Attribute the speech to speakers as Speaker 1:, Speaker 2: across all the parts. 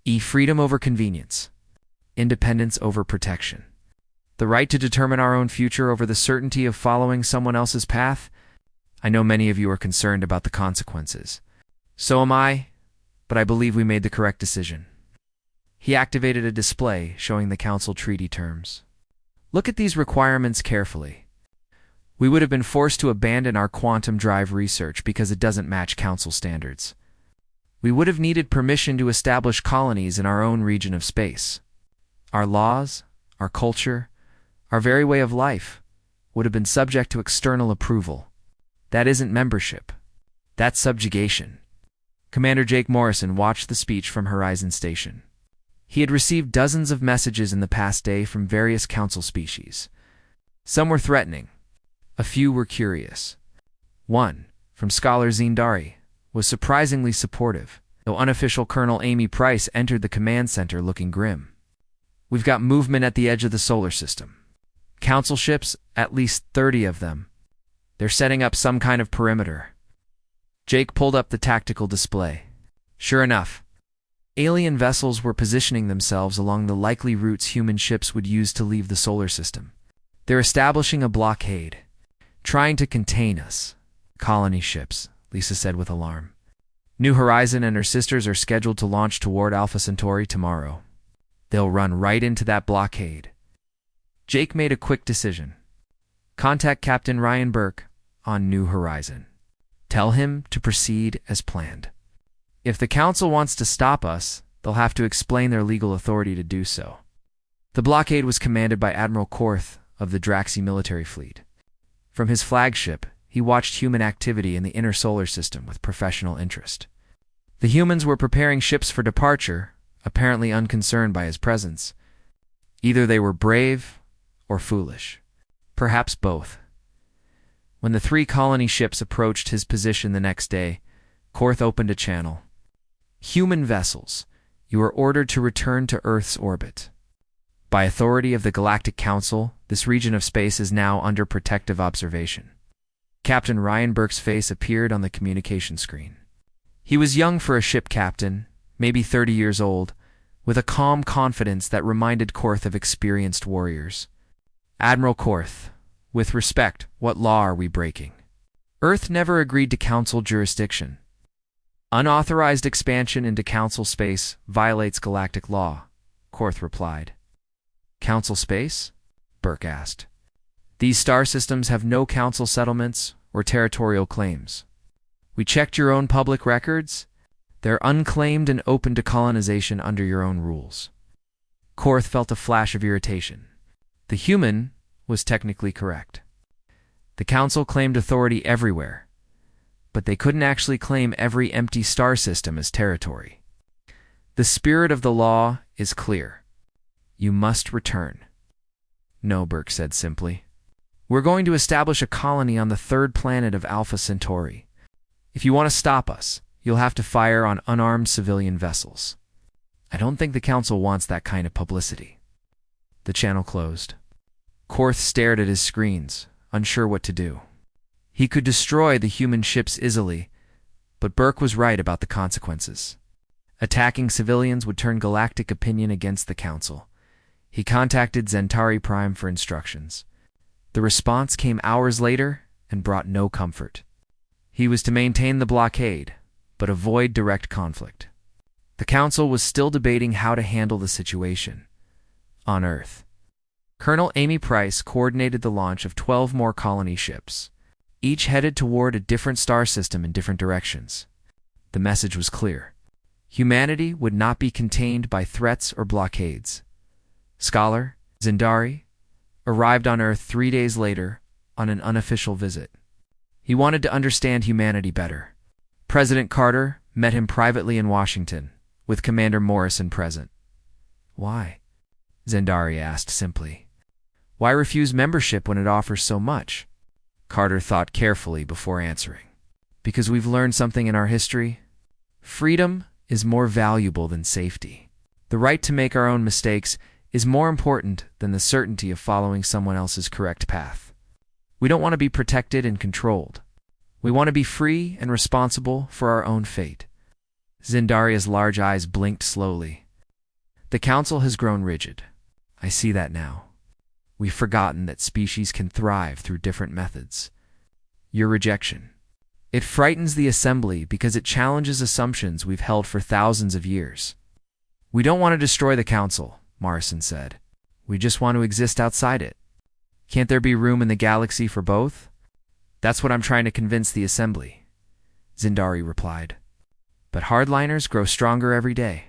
Speaker 1: Freedom over convenience. Independence over protection. The right to determine our own future over the certainty of following someone else's path. I know many of you are concerned about the consequences. So am I, but I believe we made the correct decision. He activated a display showing the Council treaty terms. Look at these requirements carefully. We would have been forced to abandon our quantum drive research because it doesn't match Council standards. We would have needed permission to establish colonies in our own region of space. Our laws, our culture, our very way of life would have been subject to external approval. That isn't membership. That's subjugation. Commander Jake Morrison watched the speech from Horizon Station. He had received dozens of messages in the past day from various Council species. Some were threatening. A few were curious. One, from Scholar Zindari, was surprisingly supportive, though unofficial Colonel Amy Price entered the command center looking grim. We've got movement at the edge of the solar system. Council ships, at least 30 of them. They're setting up some kind of perimeter. Jake pulled up the tactical display. Sure enough, alien vessels were positioning themselves along the likely routes human ships would use to leave the solar system. They're establishing a blockade, trying to contain us. Colony ships, Lisa said with alarm. New Horizon and her sisters are scheduled to launch toward Alpha Centauri tomorrow. They'll run right into that blockade. Jake made a quick decision. Contact Captain Ryan Burke on New Horizon. Tell him to proceed as planned. If the Council wants to stop us, they'll have to explain their legal authority to do so. The blockade was commanded by Admiral Korth of the Draxi military fleet. From his flagship, he watched human activity in the inner solar system with professional interest. The humans were preparing ships for departure, apparently unconcerned by his presence. Either they were brave or foolish. Perhaps both. When the 3 colony ships approached his position the next day, Korth opened a channel. Human vessels, you are ordered to return to Earth's orbit. By authority of the Galactic Council, this region of space is now under protective observation. Captain Ryan Burke's face appeared on the communication screen. He was young for a ship captain, maybe 30 years old, with a calm confidence that reminded Korth of experienced warriors. Admiral Korth, with respect, what law are we breaking? Earth never agreed to Council jurisdiction. Unauthorized expansion into Council space violates galactic law, Korth replied. Council space? Burke asked. These star systems have no Council settlements or territorial claims. We checked your own public records. They're unclaimed and open to colonization under your own rules. Korth felt a flash of irritation. The human was technically correct. The Council claimed authority everywhere, but they couldn't actually claim every empty star system as territory. The spirit of the law is clear. You must return. No, Burke said simply. We're going to establish a colony on the 3rd planet of Alpha Centauri. If you want to stop us, you'll have to fire on unarmed civilian vessels. I don't think the Council wants that kind of publicity. The channel closed. Korth stared at his screens, unsure what to do. He could destroy the human ships easily, but Burke was right about the consequences. Attacking civilians would turn galactic opinion against the Council. He contacted Zentari Prime for instructions. The response came hours later and brought no comfort. He was to maintain the blockade, but avoid direct conflict. The Council was still debating how to handle the situation. On Earth, Colonel Amy Price coordinated the launch of 12 more colony ships, each headed toward a different star system in different directions. The message was clear. Humanity would not be contained by threats or blockades. Scholar Zindari arrived on Earth 3 days later on an unofficial visit. He wanted to understand humanity better. President Carter met him privately in Washington, with Commander Morrison present. Why? Zindari asked simply. Why refuse membership when it offers so much? Carter thought carefully before answering. Because we've learned something in our history. Freedom is more valuable than safety. The right to make our own mistakes is more important than the certainty of following someone else's correct path. We don't want to be protected and controlled. We want to be free and responsible for our own fate. Zindaria's large eyes blinked slowly. The Council has grown rigid. I see that now. We've forgotten that species can thrive through different methods. Your rejection. It frightens the Assembly because it challenges assumptions we've held for thousands of years. We don't want to destroy the Council, Morrison said. We just want to exist outside it. Can't there be room in the galaxy for both? That's what I'm trying to convince the Assembly, Zindari replied. But hardliners grow stronger every day.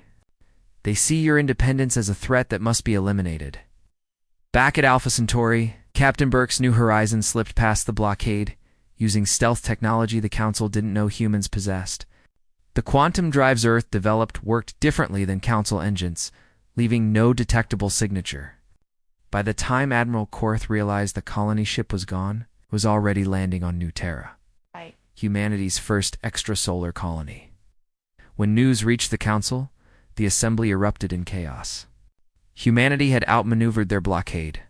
Speaker 1: They see your independence as a threat that must be eliminated. Back at Alpha Centauri, Captain Burke's New Horizons slipped past the blockade, using stealth technology the Council didn't know humans possessed. The quantum drives Earth developed worked differently than Council engines, leaving no detectable signature. By the time Admiral Korth realized the colony ship was gone, it was already landing on New Terra, humanity's first extrasolar colony. When news reached the Council, the Assembly erupted in chaos. Humanity had outmaneuvered their blockade.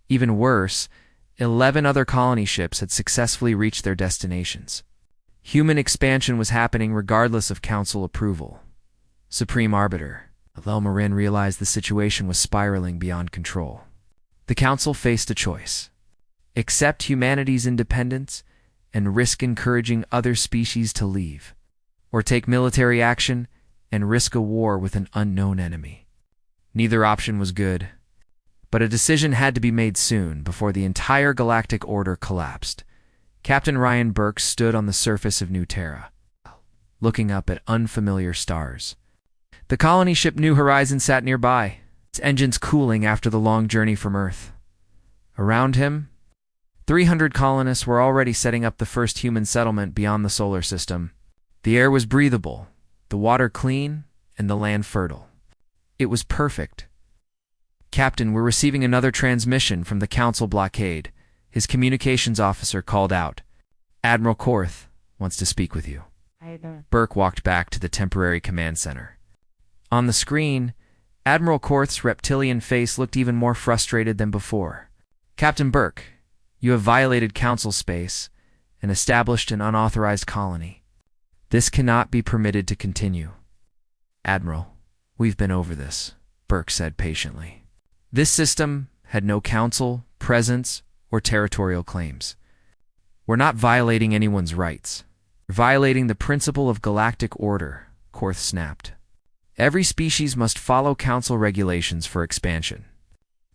Speaker 1: Even worse, 11 other colony ships had successfully reached their destinations. Human expansion was happening regardless of Council approval. Supreme Arbiter, Marin realized the situation was spiraling beyond control. The Council faced a choice: accept humanity's independence and risk encouraging other species to leave, or take military action and risk a war with an unknown enemy. Neither option was good, but a decision had to be made soon before the entire galactic order collapsed. Captain Ryan Burke stood on the surface of New Terra, looking up at unfamiliar stars. The colony ship New Horizons sat nearby, its engines cooling after the long journey from Earth. Around him, 300 colonists were already setting up the first human settlement beyond the solar system. The air was breathable, the water clean, and the land fertile. It was perfect. Captain, we're receiving another transmission from the Council blockade. His communications officer called out. Admiral Korth wants to speak with you. Burke walked back to the temporary command center. On the screen, Admiral Korth's reptilian face looked even more frustrated than before. Captain Burke, you have violated Council space and established an unauthorized colony. This cannot be permitted to continue. Admiral, we've been over this, Burke said patiently. This system had no Council, presence, or territorial claims. We're not violating anyone's rights. We're violating the principle of galactic order, Korth snapped. Every species must follow Council regulations for expansion.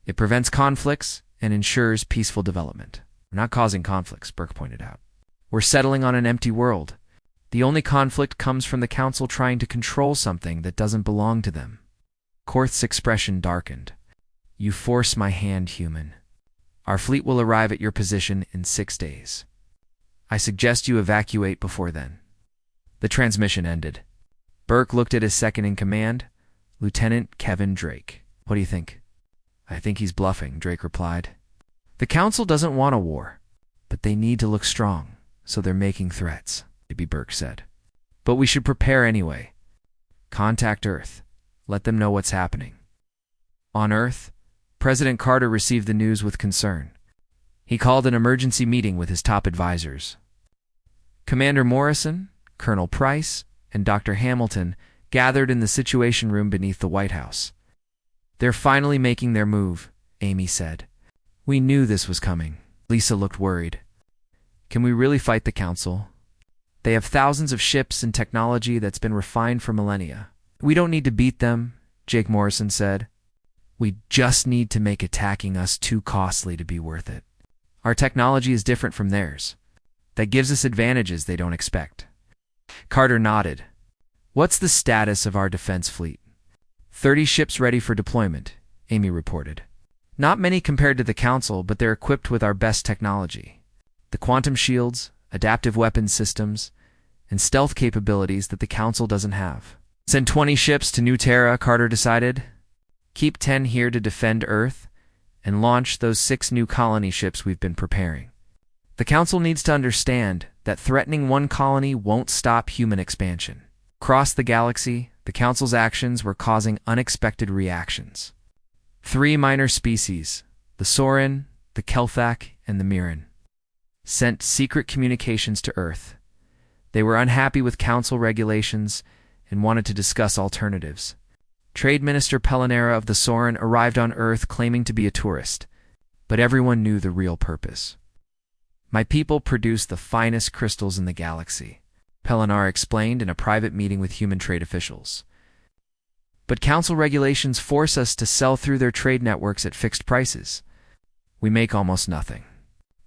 Speaker 1: It prevents conflicts and ensures peaceful development. We're not causing conflicts, Burke pointed out. We're settling on an empty world. The only conflict comes from the Council trying to control something that doesn't belong to them. Korth's expression darkened. You force my hand, human. Our fleet will arrive at your position in 6 days. I suggest you evacuate before then. The transmission ended. Burke looked at his second-in-command, Lieutenant Kevin Drake. What do you think? I think he's bluffing, Drake replied. The Council doesn't want a war, but they need to look strong, so they're making threats, maybe Burke said. But we should prepare anyway. Contact Earth. Let them know what's happening. On Earth, President Carter received the news with concern. He called an emergency meeting with his top advisors. Commander Morrison, Colonel Price, and Dr. Hamilton gathered in the Situation Room beneath the White House. They're finally making their move, Amy said. We knew this was coming. Lisa looked worried. Can we really fight the Council? They have thousands of ships and technology that's been refined for millennia. We don't need to beat them, Jake Morrison said. We just need to make attacking us too costly to be worth it. Our technology is different from theirs. That gives us advantages they don't expect. Carter nodded. What's the status of our defense fleet? 30 ships ready for deployment, Amy reported. Not many compared to the Council, but they're equipped with our best technology. The quantum shields, adaptive weapons systems, and stealth capabilities that the Council doesn't have. Send 20 ships to New Terra, Carter decided. Keep 10 here to defend Earth, and launch those 6 new colony ships we've been preparing. The Council needs to understand that threatening one colony won't stop human expansion. Across the galaxy, the Council's actions were causing unexpected reactions. 3 minor species, the Sorin, the Kelthak, and the Mirren, sent secret communications to Earth. They were unhappy with Council regulations and wanted to discuss alternatives. Trade Minister Pelinera of the Soren arrived on Earth claiming to be a tourist, but everyone knew the real purpose. My people produce the finest crystals in the galaxy, Pelinera explained in a private meeting with human trade officials. But council regulations force us to sell through their trade networks at fixed prices. We make almost nothing.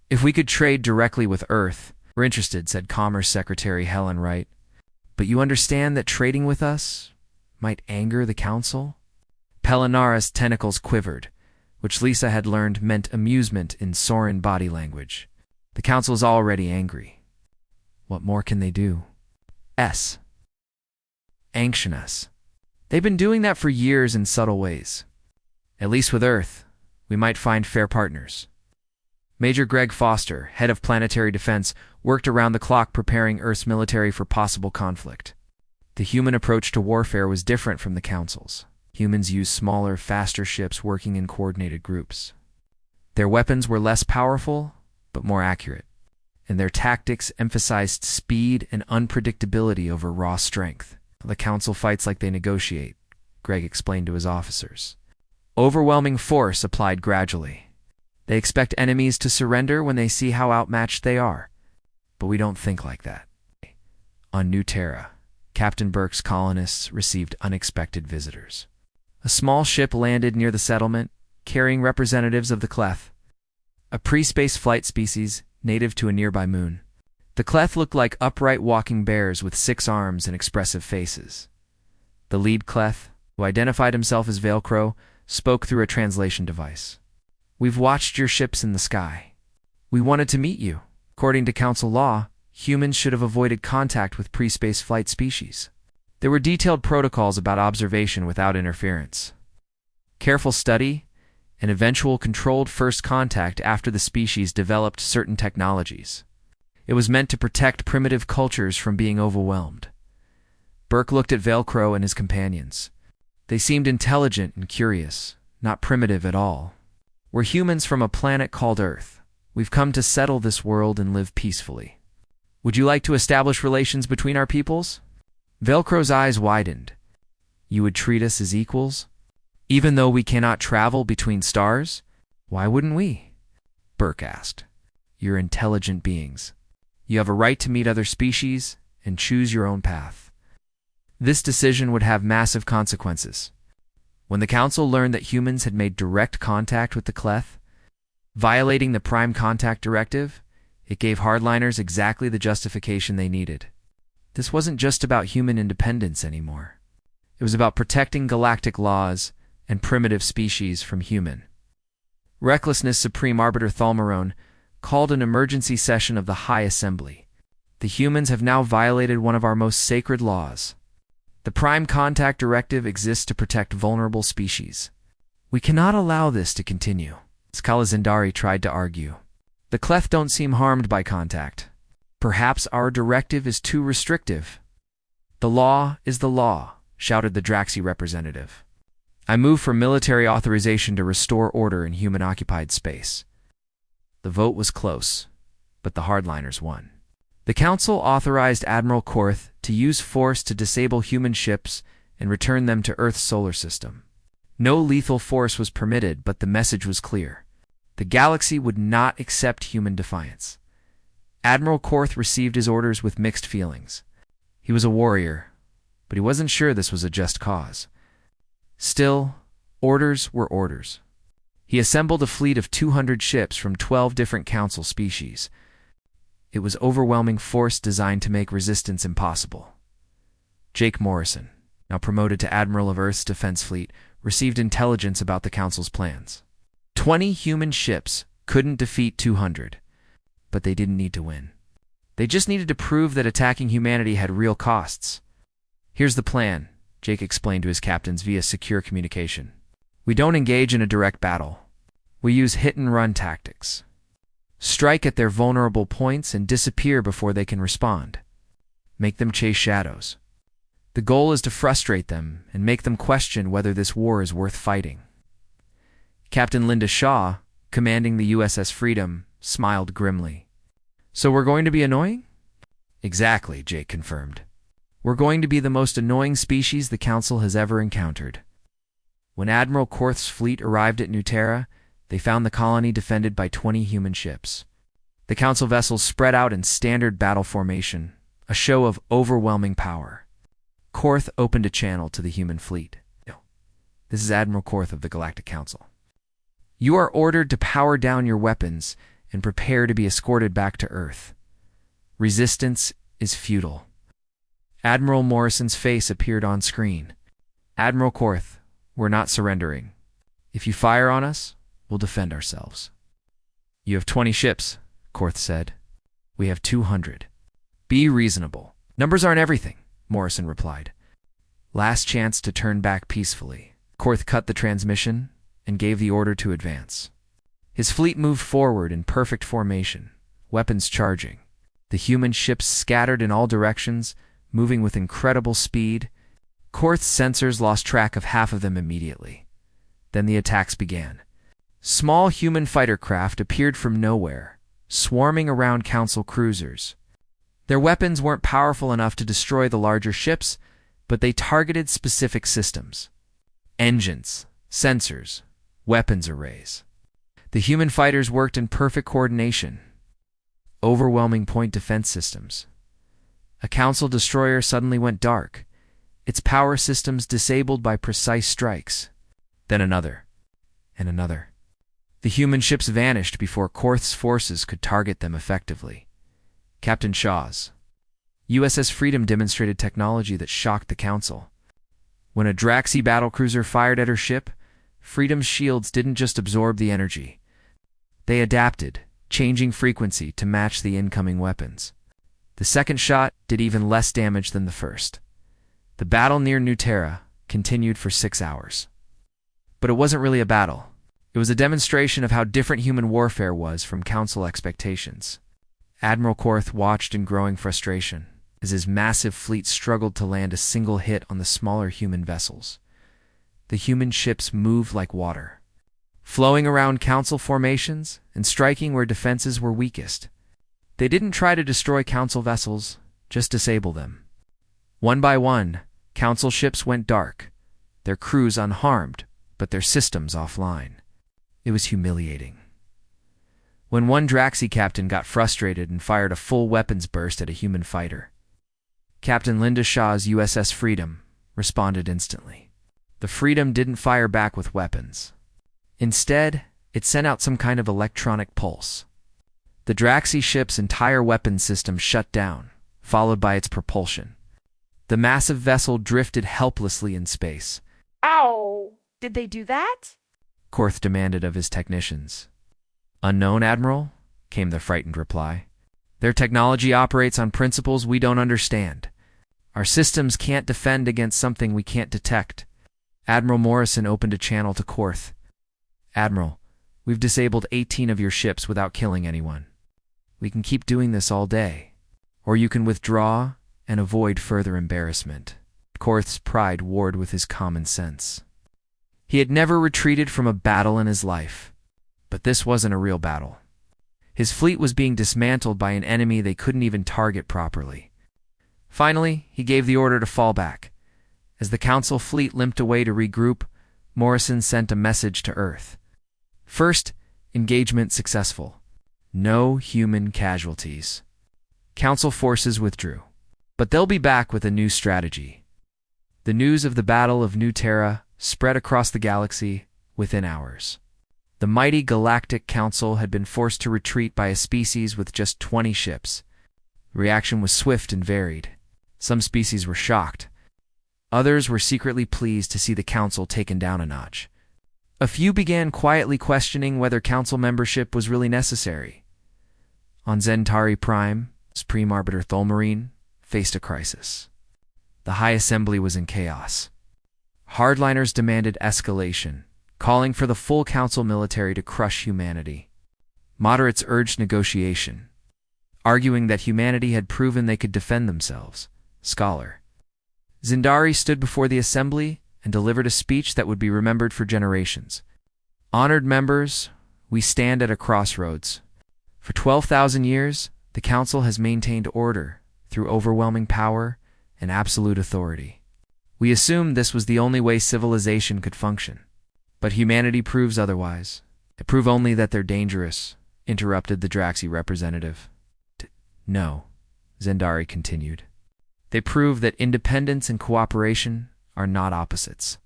Speaker 1: If we could trade directly with Earth, we're interested, said Commerce Secretary Helen Wright. But you understand that trading with us might anger the council? Pelinera's tentacles quivered, which Lisa had learned meant amusement in Soren body language. The council's already angry. What more can they do? Anction us. They've been doing that for years in subtle ways. At least with Earth, we might find fair partners. Major Greg Foster, head of planetary defense, worked around the clock preparing Earth's military for possible conflict. The human approach to warfare was different from the Council's. Humans used smaller, faster ships working in coordinated groups. Their weapons were less powerful, but more accurate, and their tactics emphasized speed and unpredictability over raw strength. The Council fights like they negotiate, Greg explained to his officers. Overwhelming force applied gradually. They expect enemies to surrender when they see how outmatched they are. But we don't think like that. On New Terra, Captain Burke's colonists received unexpected visitors. A small ship landed near the settlement, carrying representatives of the Cleth, a pre-space flight species native to a nearby moon. The Cleth looked like upright walking bears with 6 arms and expressive faces. The lead Cleth, who identified himself as Velcro, spoke through a translation device. We've watched your ships in the sky. We wanted to meet you. According to Council law, humans should have avoided contact with pre-space flight species. There were detailed protocols about observation without interference. Careful study, and eventual controlled first contact after the species developed certain technologies. It was meant to protect primitive cultures from being overwhelmed. Burke looked at Velcro and his companions. They seemed intelligent and curious, not primitive at all. We're humans from a planet called Earth. We've come to settle this world and live peacefully. Would you like to establish relations between our peoples? Velcro's eyes widened. You would treat us as equals? Even though we cannot travel between stars? Why wouldn't we? Burke asked. You're intelligent beings. You have a right to meet other species and choose your own path. This decision would have massive consequences. When the Council learned that humans had made direct contact with the Cleth, violating the Prime Contact Directive, it gave hardliners exactly the justification they needed. This wasn't just about human independence anymore. It was about protecting galactic laws and primitive species from human. Recklessness Supreme Arbiter Thalmarone called an emergency session of the High Assembly. The humans have now violated one of our most sacred laws. The Prime Contact Directive exists to protect vulnerable species. We cannot allow this to continue. Skala Zendari tried to argue. The Cleth don't seem harmed by contact. Perhaps our directive is too restrictive. The law is the law, shouted the Draxi representative. I move for military authorization to restore order in human-occupied space. The vote was close, but the hardliners won. The Council authorized Admiral Korth to use force to disable human ships and return them to Earth's solar system. No lethal force was permitted, but the message was clear. The galaxy would not accept human defiance. Admiral Korth received his orders with mixed feelings. He was a warrior, but he wasn't sure this was a just cause. Still, orders were orders. He assembled a fleet of 200 ships from 12 different Council species. It was overwhelming force designed to make resistance impossible. Jake Morrison, now promoted to Admiral of Earth's Defense Fleet, received intelligence about the Council's plans. 20 human ships couldn't defeat 200, but they didn't need to win. They just needed to prove that attacking humanity had real costs. Here's the plan, Jake explained to his captains via secure communication. We don't engage in a direct battle. We use hit-and-run tactics. Strike at their vulnerable points and disappear before they can respond. Make them chase shadows. The goal is to frustrate them and make them question whether this war is worth fighting. Captain Linda Shaw, commanding the USS Freedom, smiled grimly. So we're going to be annoying? Exactly, Jake confirmed. We're going to be the most annoying species the Council has ever encountered. When Admiral Korth's fleet arrived at New Terra, they found the colony defended by 20 human ships. The Council vessels spread out in standard battle formation, a show of overwhelming power. Korth opened a channel to the human fleet. This is Admiral Korth of the Galactic Council. You are ordered to power down your weapons and prepare to be escorted back to Earth. Resistance is futile. Admiral Morrison's face appeared on screen. Admiral Korth, we're not surrendering. If you fire on us, we'll defend ourselves. You have 20 ships, Korth said. We have 200. Be reasonable. Numbers aren't everything, Morrison replied. Last chance to turn back peacefully. Korth cut the transmission and gave the order to advance. His fleet moved forward in perfect formation, weapons charging. The human ships scattered in all directions, moving with incredible speed. Korth's sensors lost track of half of them immediately. Then the attacks began. Small human fighter craft appeared from nowhere, swarming around Council cruisers. Their weapons weren't powerful enough to destroy the larger ships, but they targeted specific systems. Engines, sensors, weapons arrays. The human fighters worked in perfect coordination. Overwhelming point defense systems. A Council destroyer suddenly went dark, its power systems disabled by precise strikes. Then another, and another. The human ships vanished before Korth's forces could target them effectively. Captain Shaw's USS Freedom demonstrated technology that shocked the Council. When a Draxi battlecruiser fired at her ship, Freedom's shields didn't just absorb the energy. They adapted, changing frequency to match the incoming weapons. The second shot did even less damage than the first. The battle near New Terra continued for 6 hours. But it wasn't really a battle. It was a demonstration of how different human warfare was from Council expectations. Admiral Korth watched in growing frustration as his massive fleet struggled to land a single hit on the smaller human vessels. The human ships moved like water, flowing around Council formations and striking where defenses were weakest. They didn't try to destroy Council vessels, just disable them. One by one, Council ships went dark, their crews unharmed, but their systems offline. It was humiliating. When one Draxi captain got frustrated and fired a full weapons burst at a human fighter, Captain Linda Shaw's USS Freedom responded instantly. The Freedom didn't fire back with weapons. Instead, it sent out some kind of electronic pulse. The Draxi ship's entire weapons system shut down, followed by its propulsion. The massive vessel drifted helplessly in space.
Speaker 2: Ow! Did they do that?
Speaker 1: Korth demanded of his technicians. Unknown, Admiral, came the frightened reply. Their technology operates on principles we don't understand. Our systems can't defend against something we can't detect. Admiral Morrison opened a channel to Korth. Admiral, we've disabled 18 of your ships without killing anyone. We can keep doing this all day. Or you can withdraw and avoid further embarrassment. Korth's pride warred with his common sense. He had never retreated from a battle in his life. But this wasn't a real battle. His fleet was being dismantled by an enemy they couldn't even target properly. Finally, he gave the order to fall back. As the Council fleet limped away to regroup, Morrison sent a message to Earth. First, engagement successful. No human casualties. Council forces withdrew. But they'll be back with a new strategy. The news of the Battle of New Terra spread across the galaxy within hours. The mighty Galactic Council had been forced to retreat by a species with just 20 ships. The reaction was swift and varied. Some species were shocked. Others were secretly pleased to see the Council taken down a notch. A few began quietly questioning whether Council membership was really necessary. On Zentari Prime, Supreme Arbiter Thulmarine faced a crisis. The High Assembly was in chaos. Hardliners demanded escalation, calling for the full Council military to crush humanity. Moderates urged negotiation, arguing that humanity had proven they could defend themselves. Scholar Zindari stood before the Assembly and delivered a speech that would be remembered for generations. Honored members, we stand at a crossroads. For 12,000 years, the Council has maintained order through overwhelming power and absolute authority. We assumed this was the only way civilization could function. But humanity proves otherwise. They prove only that they're dangerous, interrupted the Draxi representative. No, Zendari continued. They prove that independence and cooperation are not opposites.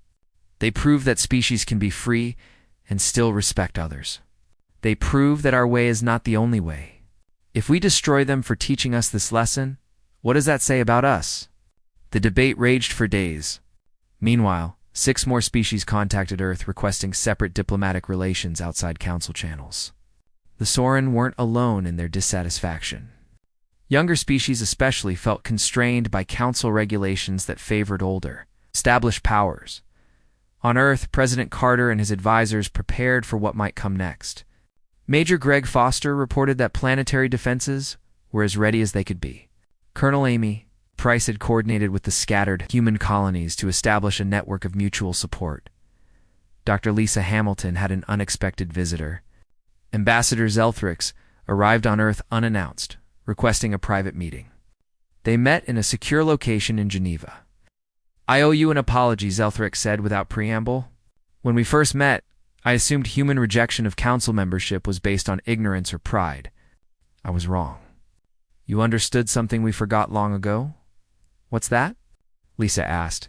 Speaker 1: They prove that species can be free and still respect others. They prove that our way is not the only way. If we destroy them for teaching us this lesson, what does that say about us? The debate raged for days. Meanwhile, 6 more species contacted Earth requesting separate diplomatic relations outside council channels. The Soren weren't alone in their dissatisfaction. Younger species especially felt constrained by council regulations that favored older, established powers. On Earth, President Carter and his advisors prepared for what might come next. Major Greg Foster reported that planetary defenses were as ready as they could be. Colonel Amy Price had coordinated with the scattered human colonies to establish a network of mutual support. Dr. Lisa Hamilton had an unexpected visitor. Ambassador Zelthrix arrived on Earth unannounced, requesting a private meeting. They met in a secure location in Geneva. "I owe you an apology," Zelthrix said without preamble. "When we first met, I assumed human rejection of council membership was based on ignorance or pride. I was wrong. You understood something we forgot long ago? What's that?" Lisa asked.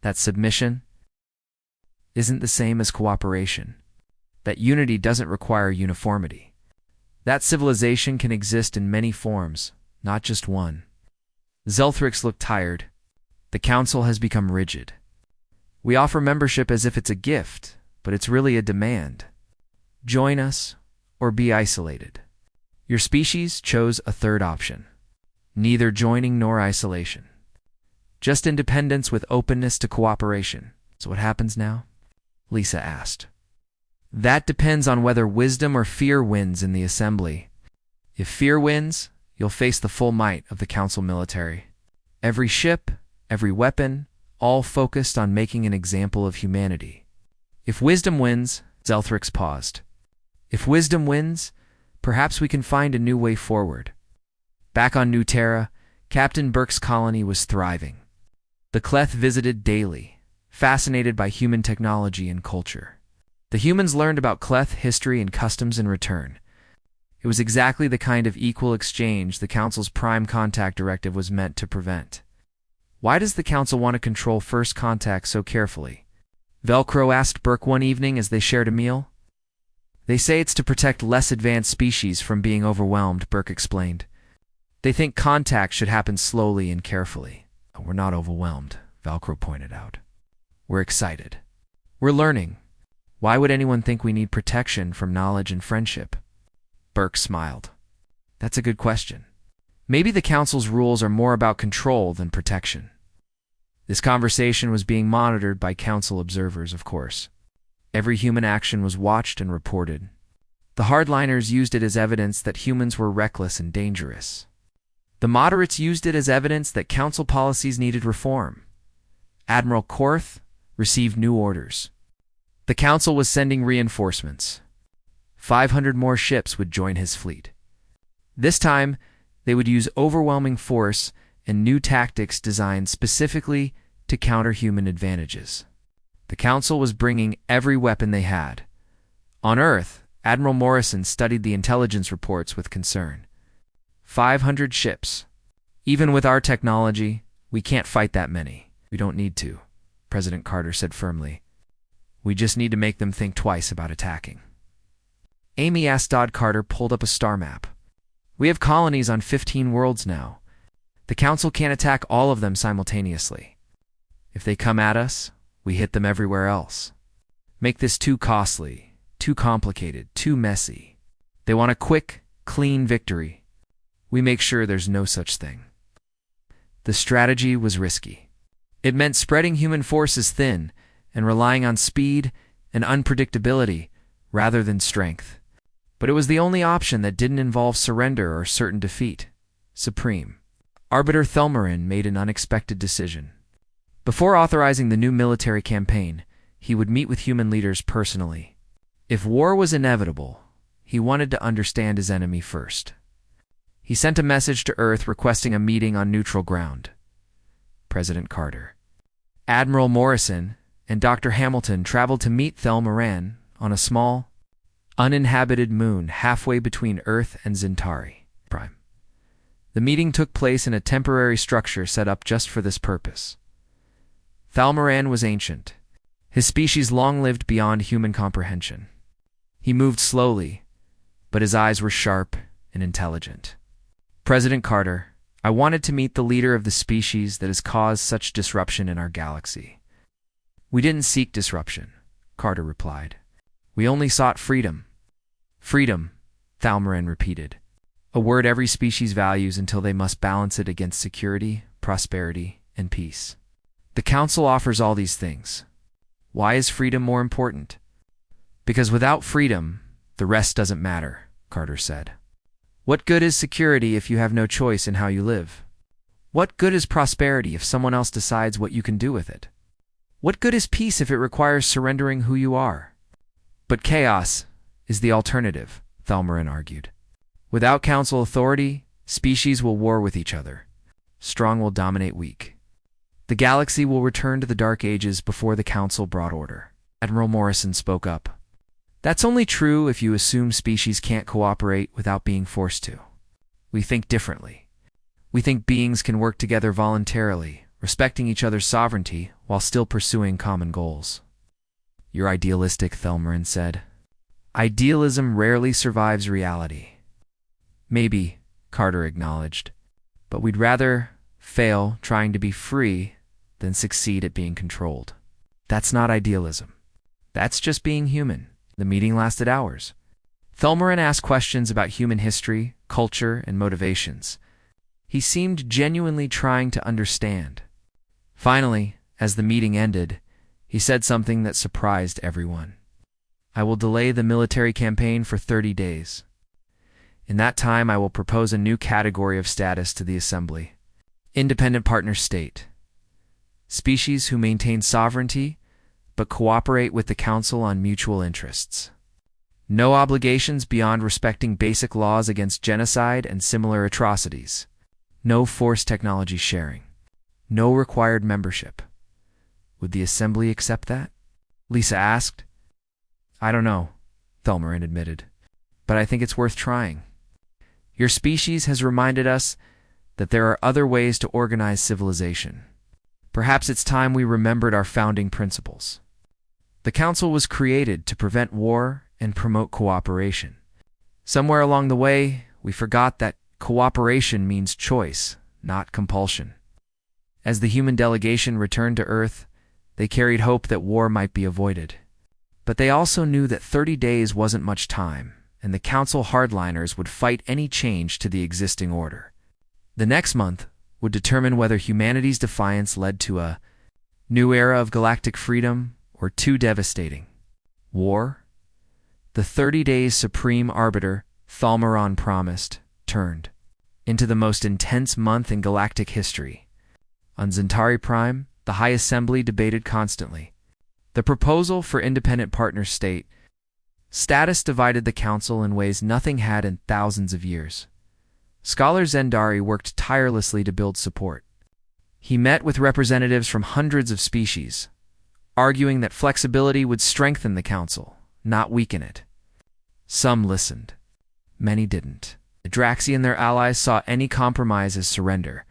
Speaker 1: "That submission isn't the same as cooperation. That unity doesn't require uniformity. That civilization can exist in many forms, not just one." Zelthrix looked tired. "The council has become rigid. We offer membership as if it's a gift, but it's really a demand. Join us or be isolated. Your species chose a third option. Neither joining nor isolation. Just independence with openness to cooperation. So what happens now?" Lisa asked. "That depends on whether wisdom or fear wins in the assembly. If fear wins, you'll face the full might of the council military. Every ship, every weapon, all focused on making an example of humanity. If wisdom wins," Zelthrix paused. "If wisdom wins, perhaps we can find a new way forward." Back on New Terra, Captain Burke's colony was thriving. The Cleth visited daily, fascinated by human technology and culture. The humans learned about Cleth history and customs in return. It was exactly the kind of equal exchange the Council's Prime Contact Directive was meant to prevent. "Why does the Council want to control first contact so carefully?" Velcro asked Burke one evening as they shared a meal. "They say it's to protect less advanced species from being overwhelmed," Burke explained. "They think contact should happen slowly and carefully." "We're not overwhelmed," Velcro pointed out. "We're excited. We're learning. Why would anyone think we need protection from knowledge and friendship?" Burke smiled. "That's a good question. Maybe the Council's rules are more about control than protection." This conversation was being monitored by Council observers, of course. Every human action was watched and reported. The hardliners used it as evidence that humans were reckless and dangerous. The moderates used it as evidence that Council policies needed reform. Admiral Korth received new orders. The Council was sending reinforcements. 500 more ships would join his fleet. This time, they would use overwhelming force and new tactics designed specifically to counter human advantages. The Council was bringing every weapon they had. On Earth, Admiral Morrison studied the intelligence reports with concern. 500 ships. "Even with our technology, we can't fight that many. We don't need to," President Carter said firmly. "We just need to make them think twice about attacking." Amy Astad Carter pulled up a star map. "We have colonies on 15 worlds now. The Council can't attack all of them simultaneously. If they come at us, we hit them everywhere else. Make this too costly, too complicated, too messy. They want a quick, clean victory. We make sure there's no such thing." The strategy was risky. It meant spreading human forces thin and relying on speed and unpredictability rather than strength. But it was the only option that didn't involve surrender or certain defeat. Supreme. Arbiter Thelmarin made an unexpected decision. Before authorizing the new military campaign, he would meet with human leaders personally. If war was inevitable, he wanted to understand his enemy first. He sent a message to Earth requesting a meeting on neutral ground. President Carter. Admiral Morrison, and Dr. Hamilton traveled to meet Thelmaran on a small, uninhabited moon halfway between Earth and Zintari Prime. The meeting took place in a temporary structure set up just for this purpose. Thalmaran was ancient. His species long lived beyond human comprehension. He moved slowly, but his eyes were sharp and intelligent. President Carter, I wanted to meet the leader of the species that has caused such disruption in our galaxy. We didn't seek disruption, Carter replied. We only sought freedom. Freedom, Thalmaran repeated, a word every species values until they must balance it against security, prosperity, and peace. The Council offers all these things. Why is freedom more important? Because without freedom, the rest doesn't matter, Carter said. What good is security if you have no choice in how you live? What good is prosperity if someone else decides what you can do with it? What good is peace if it requires surrendering who you are? But chaos is the alternative, Thalmaran argued. Without Council authority, species will war with each other. Strong will dominate weak. The galaxy will return to the Dark Ages before the Council brought order. Admiral Morrison spoke up. That's only true if you assume species can't cooperate without being forced to. We think differently. We think beings can work together voluntarily, respecting each other's sovereignty while still pursuing common goals. You're idealistic, Thelmaran said. Idealism rarely survives reality. Maybe, Carter acknowledged, but we'd rather fail trying to be free than succeed at being controlled. That's not idealism. That's just being human. The meeting lasted hours. Thelmaran asked questions about human history, culture, and motivations. He seemed genuinely trying to understand. Finally, as the meeting ended, he said something that surprised everyone. I will delay the military campaign for 30 days. In that time, I will propose a new category of status to the Assembly. Independent partner state. Species who maintain sovereignty but cooperate with the Council on mutual interests. No obligations beyond respecting basic laws against genocide and similar atrocities. No forced technology sharing. No required membership. Would the Assembly accept that? Lisa asked. I don't know, Thelmaran admitted, but I think it's worth trying. Your species has reminded us that there are other ways to organize civilization. Perhaps it's time we remembered our founding principles. The Council was created to prevent war and promote cooperation. Somewhere along the way, we forgot that cooperation means choice, not compulsion. As the human delegation returned to Earth, they carried hope that war might be avoided. But they also knew that 30 days wasn't much time, and the Council hardliners would fight any change to the existing order. The next month would determine whether humanity's defiance led to a new era of galactic freedom or too devastating. War? The 30 days supreme arbiter, Thalmaran promised, turned into the most intense month in galactic history. On Zintari Prime, the High Assembly debated constantly. The proposal for independent partner state status divided the Council in ways nothing had in thousands of years. Scholar Zendari worked tirelessly to build support. He met with representatives from hundreds of species, arguing that flexibility would strengthen the Council, not weaken it. Some listened. Many didn't. The Draxi and their allies saw any compromise as surrender.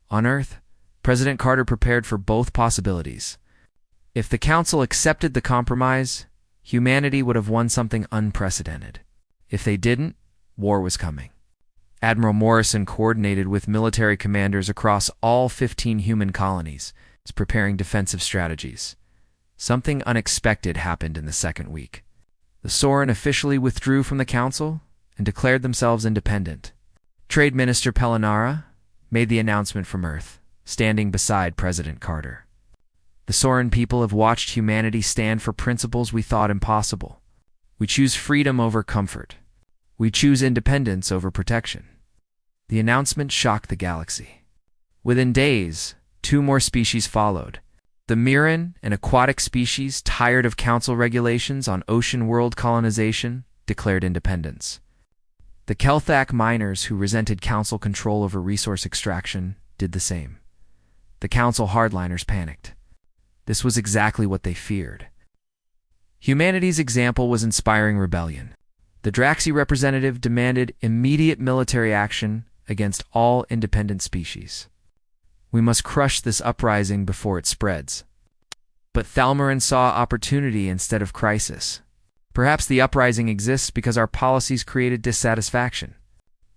Speaker 1: On Earth, President Carter prepared for both possibilities. If the Council accepted the compromise, humanity would have won something unprecedented. If they didn't, war was coming. Admiral Morrison coordinated with military commanders across all 15 human colonies, preparing defensive strategies. Something unexpected happened in the second week. The Sorin officially withdrew from the Council and declared themselves independent. Trade Minister Pelinara made the announcement from Earth, standing beside President Carter. The Sorin people have watched humanity stand for principles we thought impossible. We choose freedom over comfort. We choose independence over protection. The announcement shocked the galaxy. Within days, 2 more species followed. The Mirran, an aquatic species tired of Council regulations on ocean world colonization, declared independence. The Kelthak miners who resented Council control over resource extraction did the same. The Council hardliners panicked. This was exactly what they feared. Humanity's example was inspiring rebellion. The Draxi representative demanded immediate military action against all independent species. We must crush this uprising before it spreads. But Thalmarin saw opportunity instead of crisis. Perhaps the uprising exists because our policies created dissatisfaction.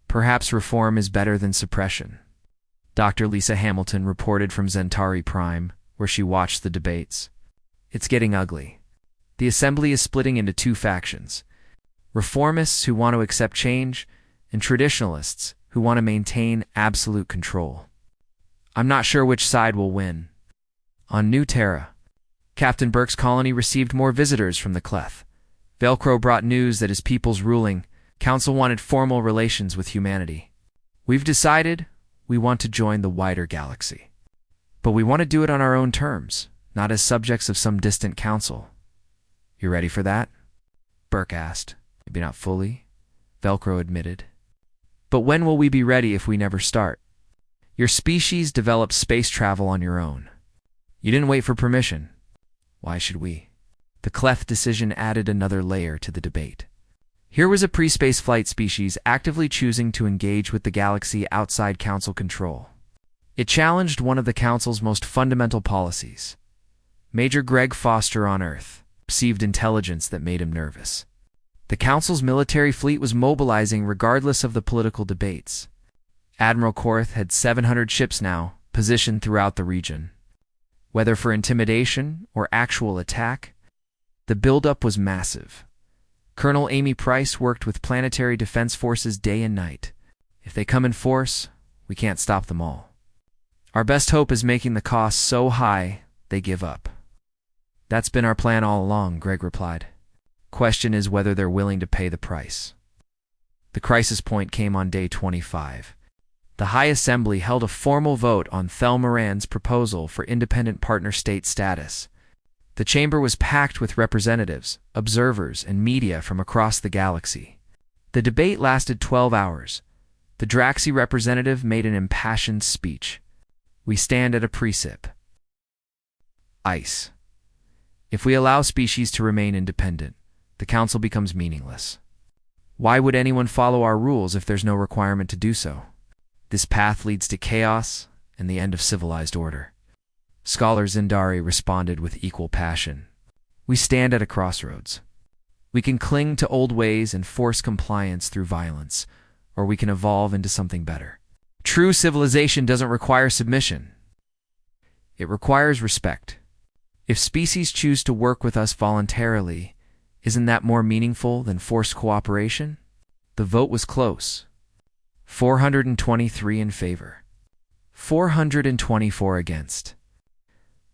Speaker 1: Perhaps reform is better than suppression. Dr. Lisa Hamilton reported from Zentari Prime, where she watched the debates. It's getting ugly. The Assembly is splitting into two factions: reformists who want to accept change, and traditionalists who want to maintain absolute control. I'm not sure which side will win. On New Terra, Captain Burke's colony received more visitors from the Cleth. Velcro brought news that his people's ruling council wanted formal relations with humanity. We've decided we want to join the wider galaxy. But we want to do it on our own terms, not as subjects of some distant council. You ready for that? Burke asked. Maybe not fully, Velcro admitted. But when will we be ready if we never start? Your species developed space travel on your own. You didn't wait for permission. Why should we? The Cleth decision added another layer to the debate. Here was a pre-space flight species actively choosing to engage with the galaxy outside Council control. It challenged one of the Council's most fundamental policies. Major Greg Foster on Earth perceived intelligence that made him nervous. The Council's military fleet was mobilizing regardless of the political debates. Admiral Korth had 700 ships now, positioned throughout the region. Whether for intimidation or actual attack, the buildup was massive. Colonel Amy Price worked with planetary defense forces day and night. If they come in force, we can't stop them all. Our best hope is making the costs so high they give up. That's been our plan all along, Greg replied. Question is whether they're willing to pay the price. The crisis point came on day 25. The High Assembly held a formal vote on Thalmarin's proposal for independent partner state status. The chamber was packed with representatives, observers, and media from across the galaxy. The debate lasted 12 hours. The Draxi representative made an impassioned speech. We stand at a precip. Ice. If we allow species to remain independent, the Council becomes meaningless. Why would anyone follow our rules if there's no requirement to do so? This path leads to chaos and the end of civilized order. Scholar Zindari responded with equal passion. We stand at a crossroads. We can cling to old ways and force compliance through violence, or we can evolve into something better. True civilization doesn't require submission. It requires respect. If species choose to work with us voluntarily, isn't that more meaningful than forced cooperation? The vote was close. 423 in favor. 424 against.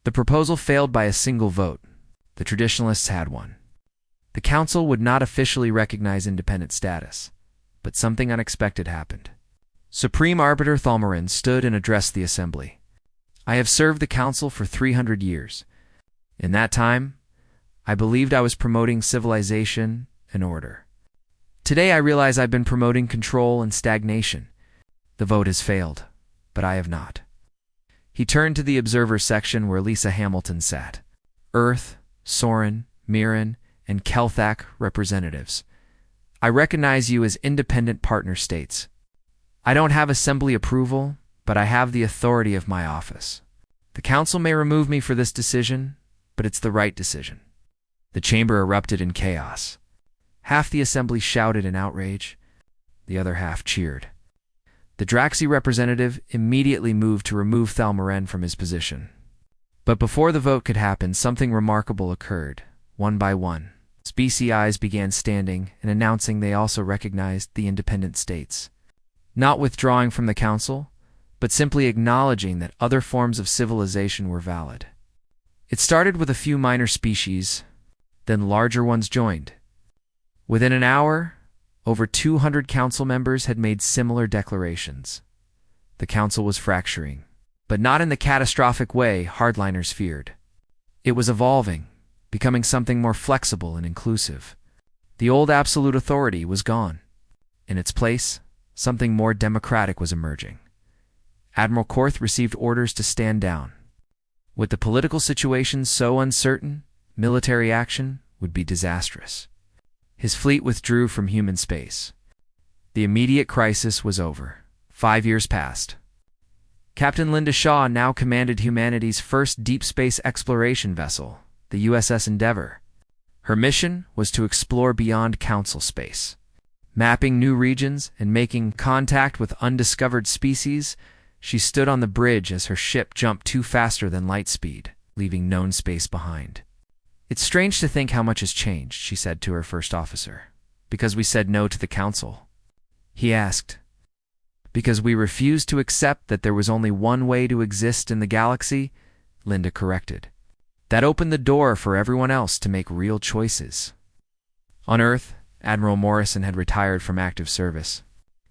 Speaker 1: The proposal failed by a single vote. The traditionalists had one. The Council would not officially recognize independent status, but something unexpected happened. Supreme Arbiter Thalmarin stood and addressed the Assembly. I have served the Council for 300 years. In that time, I believed I was promoting civilization and order. Today I realize I've been promoting control and stagnation. The vote has failed, but I have not. He turned to the observer section where Lisa Hamilton sat. Earth, Soren, Mirren, and Kelthak representatives. I recognize you as independent partner states. I don't have Assembly approval, but I have the authority of my office. The Council may remove me for this decision, but it's the right decision. The chamber erupted in chaos. Half the Assembly shouted in outrage. The other half cheered. The Draxi representative immediately moved to remove Thalmarin from his position. But before the vote could happen, something remarkable occurred. One by one, species began standing and announcing they also recognized the independent states. Not withdrawing from the Council, but simply acknowledging that other forms of civilization were valid. It started with a few minor species, then larger ones joined. Within an hour, over 200 Council members had made similar declarations. The Council was fracturing, but not in the catastrophic way hardliners feared. It was evolving, becoming something more flexible and inclusive. The old absolute authority was gone. In its place, something more democratic was emerging. Admiral Korth received orders to stand down. With the political situation so uncertain, military action would be disastrous. His fleet withdrew from human space. The immediate crisis was over. 5 years passed. Captain Linda Shaw now commanded humanity's first deep space exploration vessel, the USS Endeavour. Her mission was to explore beyond Council space. Mapping new regions and making contact with undiscovered species, she stood on the bridge as her ship jumped faster than light speed, leaving known space behind. "It's strange to think how much has changed," she said to her first officer. "Because we said no to the Council?" He asked. "Because we refused to accept that there was only one way to exist in the galaxy," Linda corrected. "That opened the door for everyone else to make real choices." On Earth, Admiral Morrison had retired from active service.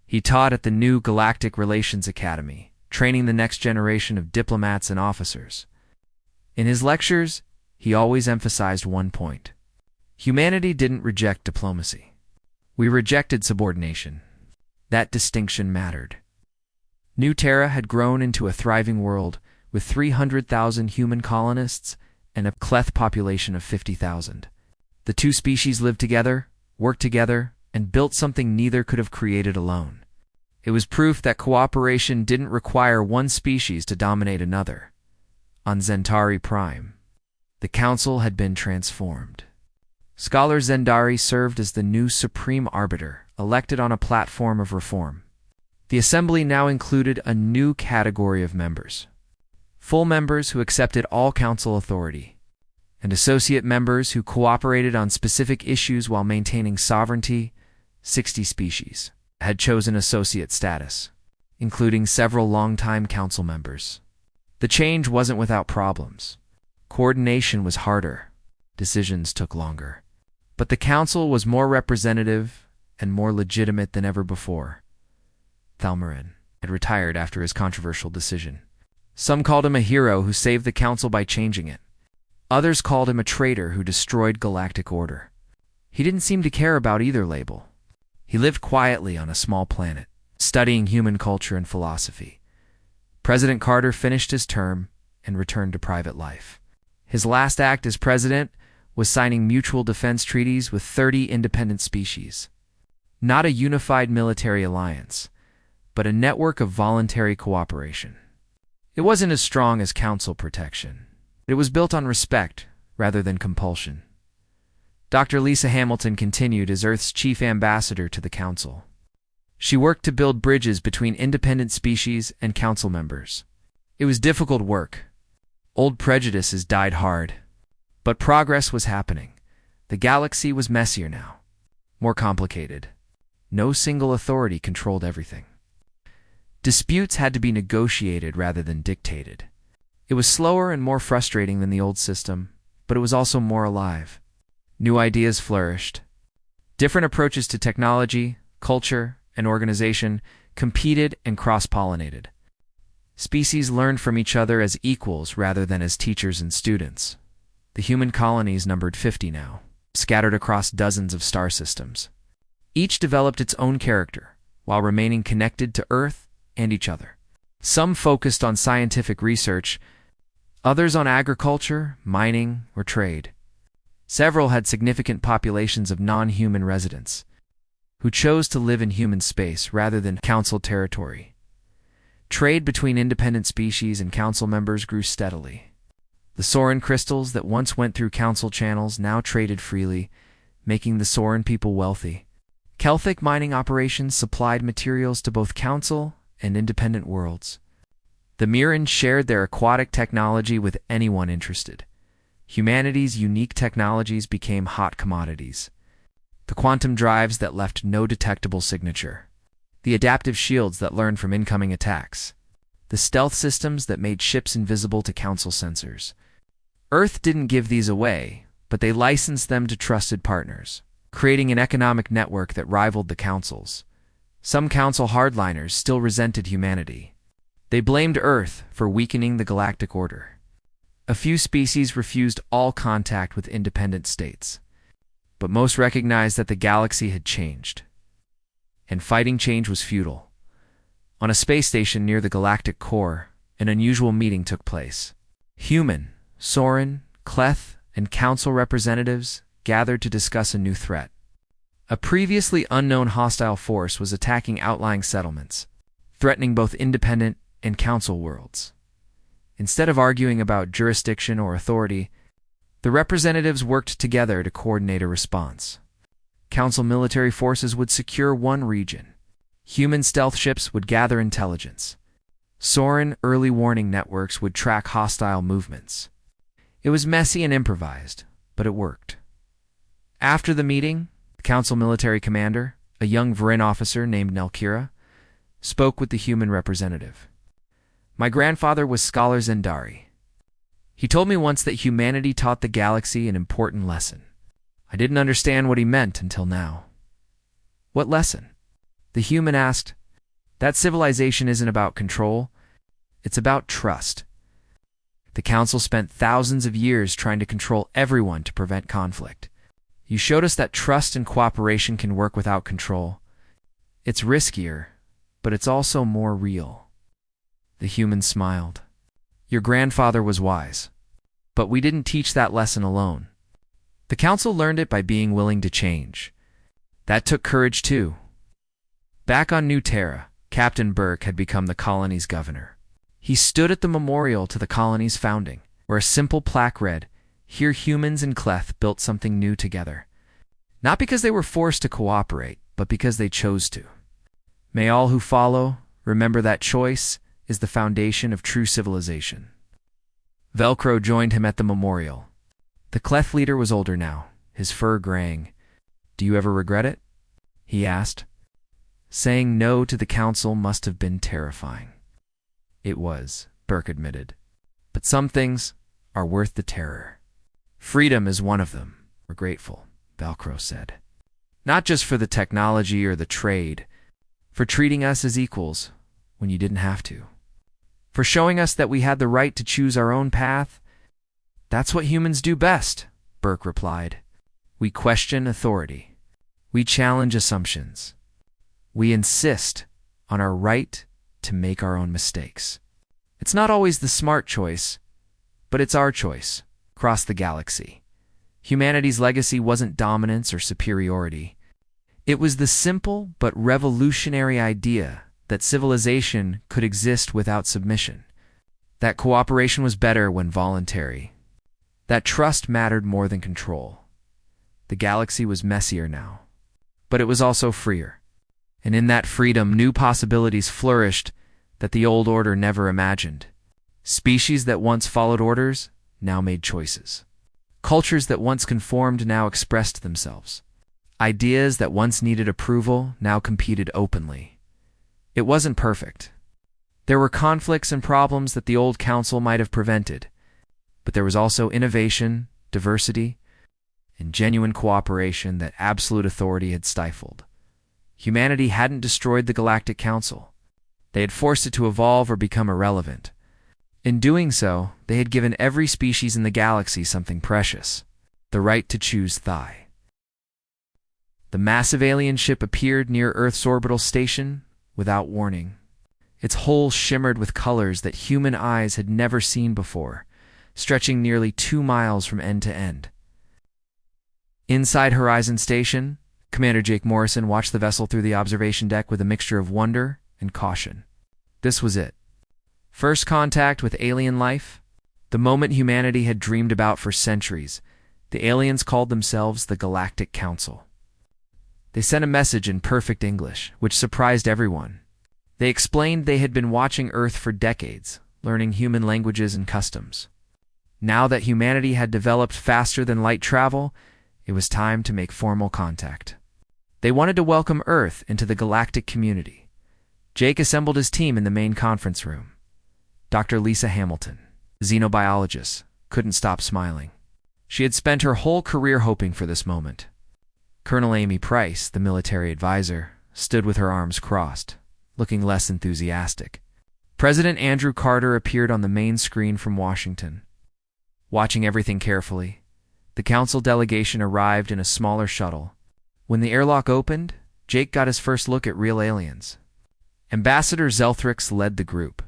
Speaker 1: He taught at the new Galactic Relations Academy, training the next generation of diplomats and officers. In his lectures, he always emphasized one point. Humanity didn't reject diplomacy. We rejected subordination. That distinction mattered. New Terra had grown into a thriving world with 300,000 human colonists and a Cleth population of 50,000. The two species lived together, worked together, and built something neither could have created alone. It was proof that cooperation didn't require one species to dominate another. On Zentari Prime, the Council had been transformed. Scholar Zendari served as the new supreme arbiter, elected on a platform of reform. The Assembly now included a new category of members. Full members who accepted all Council authority, and associate members who cooperated on specific issues while maintaining sovereignty. 60 species had chosen associate status, including several longtime Council members. The change wasn't without problems. Coordination was harder. Decisions took longer. But the Council was more representative and more legitimate than ever before. Thalmarin had retired after his controversial decision. Some called him a hero who saved the Council by changing it. Others called him a traitor who destroyed galactic order. He didn't seem to care about either label. He lived quietly on a small planet, studying human culture and philosophy. President Carter finished his term and returned to private life. His last act as president was signing mutual defense treaties with 30 independent species. Not a unified military alliance, but a network of voluntary cooperation. It wasn't as strong as Council protection. It was built on respect rather than compulsion. Dr. Lisa Hamilton continued as Earth's chief ambassador to the Council. She worked to build bridges between independent species and Council members. It was difficult work. Old prejudices died hard. But progress was happening. The galaxy was messier now, more complicated. No single authority controlled everything. Disputes had to be negotiated rather than dictated. It was slower and more frustrating than the old system, but it was also more alive. New ideas flourished. Different approaches to technology, culture, and organization competed and cross-pollinated. Species learned from each other as equals rather than as teachers and students. The human colonies numbered 50 now, scattered across dozens of star systems. Each developed its own character, while remaining connected to Earth and each other. Some focused on scientific research, others on agriculture, mining, or trade. Several had significant populations of non-human residents, who chose to live in human space rather than Council territory. Trade between independent species and Council members grew steadily. The Soran crystals that once went through Council channels now traded freely, making the Soran people wealthy. Celtic mining operations supplied materials to both Council and independent worlds. The Mirrans shared their aquatic technology with anyone interested. Humanity's unique technologies became hot commodities. The quantum drives that left no detectable signature. The adaptive shields that learned from incoming attacks. The stealth systems that made ships invisible to Council sensors. Earth didn't give these away, but they licensed them to trusted partners, creating an economic network that rivaled the Council's. Some Council hardliners still resented humanity. They blamed Earth for weakening the galactic order. A few species refused all contact with independent states, but most recognized that the galaxy had changed, and fighting change was futile. On a space station near the galactic core, an unusual meeting took place. Human, Soren, Cleth, and council representatives gathered to discuss a new threat. A previously unknown hostile force was attacking outlying settlements, threatening both independent and council worlds. Instead of arguing about jurisdiction or authority, the representatives worked together to coordinate a response. Council military forces would secure one region. Human stealth ships would gather intelligence. Soren early warning networks would track hostile movements. It was messy and improvised, but it worked. After the meeting, the council military commander, a young Varin officer named Nelkira, spoke with the human representative. My grandfather was Scholar Zendari. He told me once that humanity taught the galaxy an important lesson. I didn't understand what he meant until now. What lesson? The human asked. That civilization isn't about control. It's about trust. The council spent thousands of years trying to control everyone to prevent conflict. You showed us that trust and cooperation can work without control. It's riskier, but it's also more real. The human smiled. Your grandfather was wise, but we didn't teach that lesson alone. The council learned it by being willing to change. That took courage too. Back on New Terra, Captain Burke had become the colony's governor. He stood at the memorial to the colony's founding, where a simple plaque read, "Here humans and Cleth built something new together." Not because they were forced to cooperate, but because they chose to. May all who follow remember that choice is the foundation of true civilization. Velcro joined him at the memorial. The Cleth leader was older now, his fur graying. Do you ever regret it? He asked. Saying no to the council must have been terrifying. It was, Burke admitted. But some things are worth the terror. Freedom is one of them. We're grateful, Velcro said. Not just for the technology or the trade, for treating us as equals when you didn't have to. For showing us that we had the right to choose our own path. That's what humans do best, Burke replied. We question authority. We challenge assumptions. We insist on our right to make our own mistakes. It's not always the smart choice, but it's our choice, across the galaxy. Humanity's legacy wasn't dominance or superiority. It was the simple but revolutionary idea that civilization could exist without submission, that cooperation was better when voluntary, that trust mattered more than control. The galaxy was messier now, but it was also freer. And in that freedom, new possibilities flourished that the old order never imagined. Species that once followed orders now made choices. Cultures that once conformed now expressed themselves. Ideas that once needed approval now competed openly. It wasn't perfect. There were conflicts and problems that the old council might have prevented, but there was also innovation, diversity, and genuine cooperation that absolute authority had stifled. Humanity hadn't destroyed the Galactic Council. They had forced it to evolve or become irrelevant. In doing so, they had given every species in the galaxy something precious, the right to choose Thai. The massive alien ship appeared near Earth's orbital station without warning. Its hull shimmered with colors that human eyes had never seen before, stretching nearly 2 miles from end to end. Inside Horizon Station, Commander Jake Morrison watched the vessel through the observation deck with a mixture of wonder and caution. This was it. First contact with alien life, the moment humanity had dreamed about for centuries. The aliens called themselves the Galactic Council. They sent a message in perfect English, which surprised everyone. They explained they had been watching Earth for decades, learning human languages and customs. Now that humanity had developed faster than light travel, it was time to make formal contact. They wanted to welcome Earth into the galactic community. Jake assembled his team in the main conference room. Dr. Lisa Hamilton, xenobiologist, couldn't stop smiling. She had spent her whole career hoping for this moment. Colonel Amy Price, the military advisor, stood with her arms crossed, looking less enthusiastic. President Andrew Carter appeared on the main screen from Washington. Watching everything carefully, the council delegation arrived in a smaller shuttle. When the airlock opened, Jake got his first look at real aliens. Ambassador Zelthrix led the group.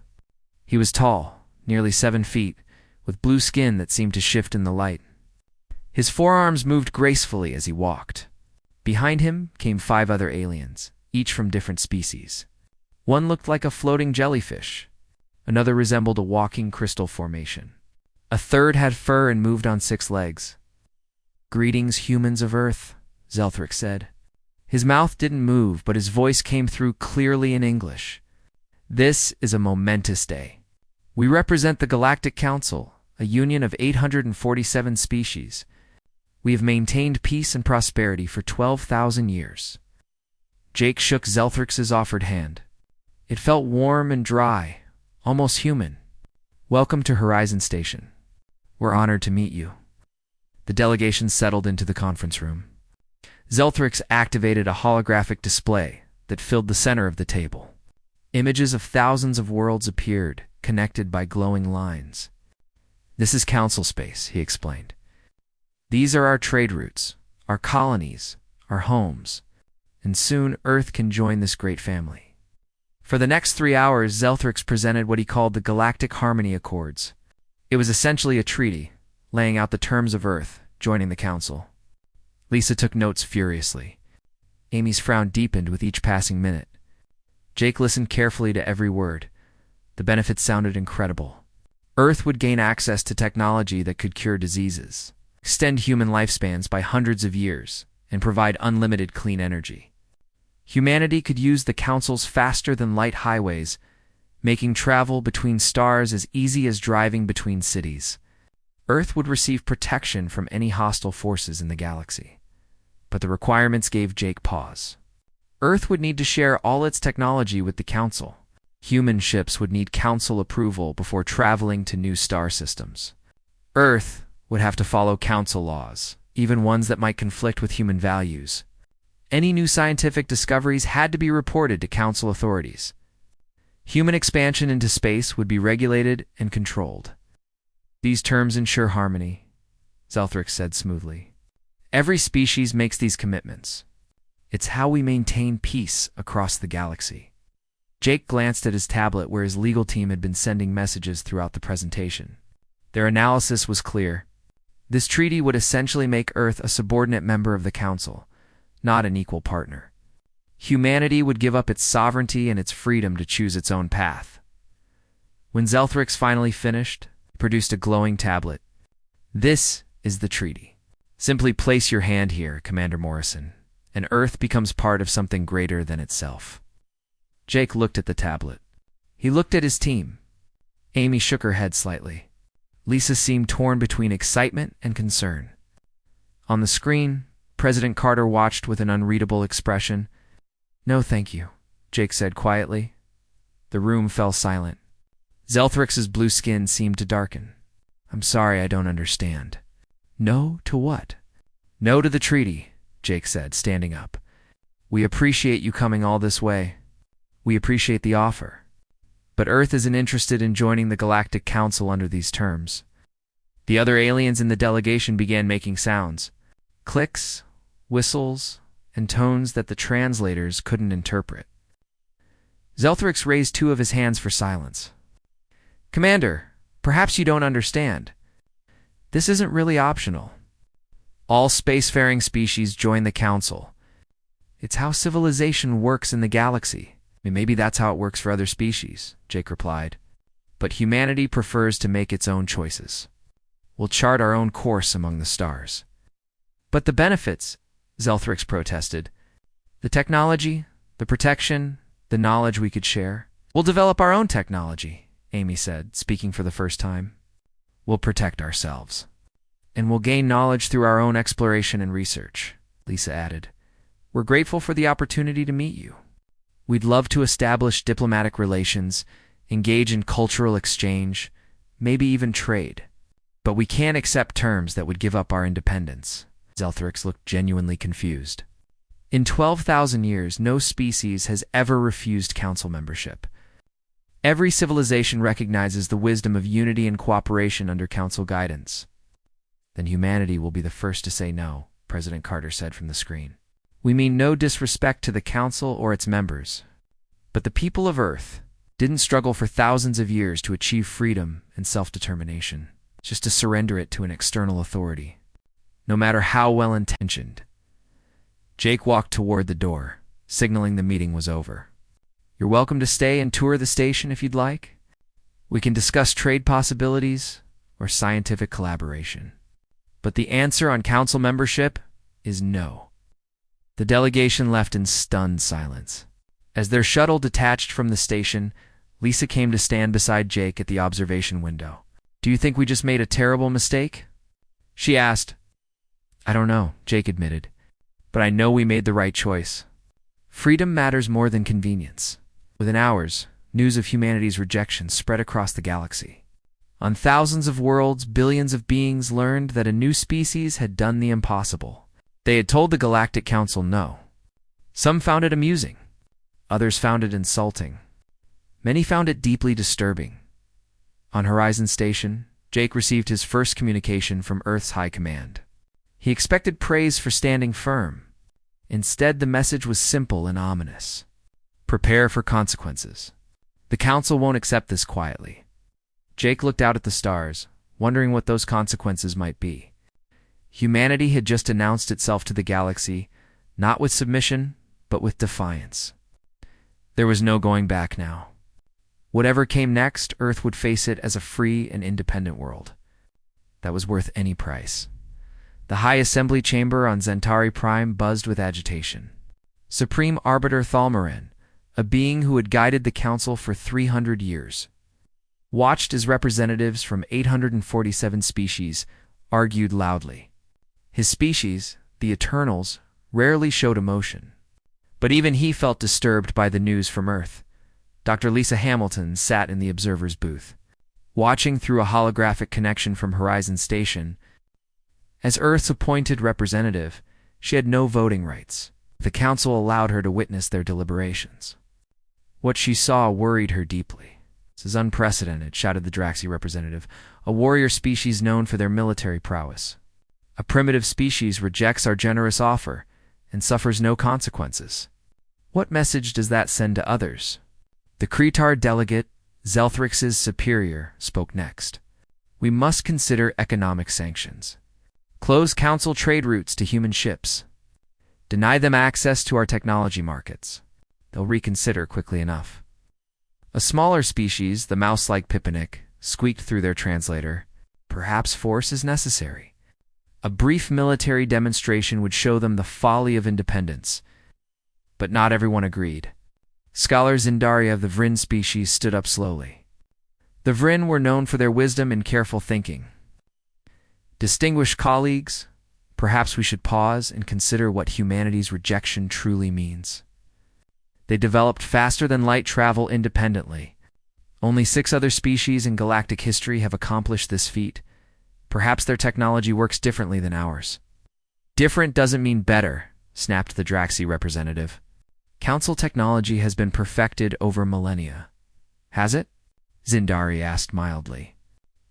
Speaker 1: He was tall, nearly 7 feet, with blue skin that seemed to shift in the light. His forearms moved gracefully as he walked. Behind him came 5 other aliens, each from different species. One looked like a floating jellyfish. Another resembled a walking crystal formation. A third had fur and moved on 6 legs. "Greetings, humans of Earth," Zelthrix said. His mouth didn't move, but his voice came through clearly in English. "This is a momentous day. We represent the Galactic Council, a union of 847 species. We have maintained peace and prosperity for 12,000 years." Jake shook Zelthrix's offered hand. It felt warm and dry, almost human. "Welcome to Horizon Station. We're honored to meet you." The delegation settled into the conference room. Zelthrix activated a holographic display that filled the center of the table. Images of thousands of worlds appeared, connected by glowing lines. "This is council space," he explained. "These are our trade routes, our colonies, our homes, and soon Earth can join this great family." For the next 3 hours, Zelthrix presented what he called the Galactic Harmony Accords. It was essentially a treaty, laying out the terms of Earth joining the Council. Lisa took notes furiously. Amy's frown deepened with each passing minute. Jake listened carefully to every word. The benefits sounded incredible. Earth would gain access to technology that could cure diseases, extend human lifespans by hundreds of years, and provide unlimited clean energy. Humanity could use the Council's faster-than-light highways, making travel between stars as easy as driving between cities. Earth would receive protection from any hostile forces in the galaxy. But the requirements gave Jake pause. Earth would need to share all its technology with the Council. Human ships would need Council approval before traveling to new star systems. Earth would have to follow Council laws, even ones that might conflict with human values. Any new scientific discoveries had to be reported to Council authorities. Human expansion into space would be regulated and controlled. "These terms ensure harmony," Zelthrix said smoothly. "Every species makes these commitments. It's how we maintain peace across the galaxy." Jake glanced at his tablet where his legal team had been sending messages throughout the presentation. Their analysis was clear. This treaty would essentially make Earth a subordinate member of the Council, not an equal partner. Humanity would give up its sovereignty and its freedom to choose its own path. When Zelthrix finally finished, he produced a glowing tablet. "This is the treaty. Simply place your hand here, Commander Morrison, and Earth becomes part of something greater than itself." Jake looked at the tablet. He looked at his team. Amy shook her head slightly. Lisa seemed torn between excitement and concern. On the screen, President Carter watched with an unreadable expression. "No, thank you," Jake said quietly. The room fell silent. Zelthrix's blue skin seemed to darken. "I'm sorry, I don't understand." "No to what?" "No to the treaty," Jake said, standing up. "We appreciate you coming all this way. We appreciate the offer. But Earth isn't interested in joining the Galactic Council under these terms." The other aliens in the delegation began making sounds. Clicks, whistles, and tones that the translators couldn't interpret. Zelthrix raised 2 of his hands for silence. "Commander, perhaps you don't understand. This isn't really optional. All spacefaring species join the Council. It's how civilization works in the galaxy. Maybe that's how it works for other species," Jake replied. "But humanity prefers to make its own choices. We'll chart our own course among the stars." "But the benefits," Zelthrix protested. "The technology, the protection, the knowledge we could share." "We'll develop our own technology," Amy said, speaking for the first time. "We'll protect ourselves. And we'll gain knowledge through our own exploration and research," Lisa added. "We're grateful for the opportunity to meet you. We'd love to establish diplomatic relations, engage in cultural exchange, maybe even trade. But we can't accept terms that would give up our independence." Zelthrix looked genuinely confused. In 12,000 years, no species has ever refused Council membership. Every civilization recognizes the wisdom of unity and cooperation under Council guidance. "Then humanity will be the first to say no," President Carter said from the screen. "We mean no disrespect to the Council or its members. But the people of Earth didn't struggle for thousands of years to achieve freedom and self-determination. just to surrender it to an external authority, no matter how well-intentioned. Jake walked toward the door, signaling the meeting was over. You're welcome to stay and tour the station if you'd like. We can discuss trade possibilities or scientific collaboration. But the answer on council membership is no. The delegation left in stunned silence. As their shuttle detached from the station, Lisa came to stand beside Jake at the observation window. Do you think we just made a terrible mistake? She asked. I don't know, Jake admitted, but I know we made the right choice. Freedom matters more than convenience. Within hours, news of humanity's rejection spread across the galaxy. On thousands of worlds, billions of beings learned that a new species had done the impossible. They had told the Galactic Council no. Some found it amusing. Others found it insulting. Many found it deeply disturbing. On Horizon Station, Jake received his first communication from Earth's High Command. He expected praise for standing firm. Instead, the message was simple and ominous. Prepare for consequences. The Council won't accept this quietly. Jake looked out at the stars, wondering what those consequences might be. Humanity had just announced itself to the galaxy, not with submission, but with defiance. There was no going back now. Whatever came next, Earth would face it as a free and independent world. That was worth any price. The High Assembly Chamber on Zentari Prime buzzed with agitation. Supreme Arbiter Thalmarin, a being who had guided the Council for 300 years, watched as representatives from 847 species argued loudly. His species, the Eternals, rarely showed emotion. But even he felt disturbed by the news from Earth. Dr. Lisa Hamilton sat in the observer's booth, watching through a holographic connection from Horizon Station. As Earth's appointed representative, she had no voting rights. The Council allowed her to witness their deliberations. What she saw worried her deeply. This is unprecedented, shouted the Draxi representative, a warrior species known for their military prowess. A primitive species rejects our generous offer and suffers no consequences. What message does that send to others? The Cretar delegate, Zelthrix's superior, spoke next. We must consider economic sanctions. Close Council trade routes to human ships. Deny them access to our technology markets. They'll reconsider quickly enough. A smaller species, the mouse-like Pippinic, squeaked through their translator. Perhaps force is necessary. A brief military demonstration would show them the folly of independence. But not everyone agreed. Scholar Zindaria of the Vryn species stood up slowly. The Vryn were known for their wisdom and careful thinking. Distinguished colleagues, perhaps we should pause and consider what humanity's rejection truly means. They developed faster-than-light travel independently. Only 6 other species in galactic history have accomplished this feat. Perhaps their technology works differently than ours. Different doesn't mean better, snapped the Draxi representative. Council technology has been perfected over millennia. Has it? Zindari asked mildly.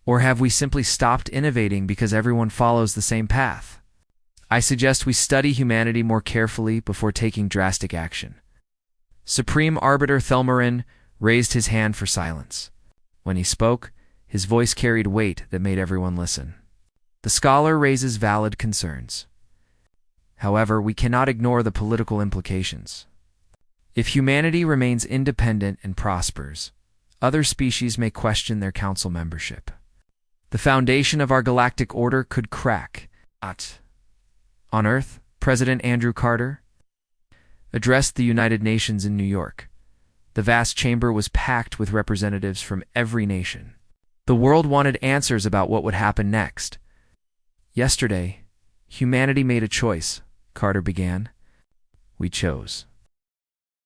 Speaker 1: Or have we simply stopped innovating because everyone follows the same path? I suggest we study humanity more carefully before taking drastic action. Supreme Arbiter Thelmarin raised his hand for silence. When he spoke, his voice carried weight that made everyone listen. The scholar raises valid concerns. However, we cannot ignore the political implications. If humanity remains independent and prospers, other species may question their council membership. The foundation of our galactic order could crack. On Earth, President Andrew Carter addressed the United Nations in New York. The vast chamber was packed with representatives from every nation. The world wanted answers about what would happen next. Yesterday, humanity made a choice, Carter began. We chose.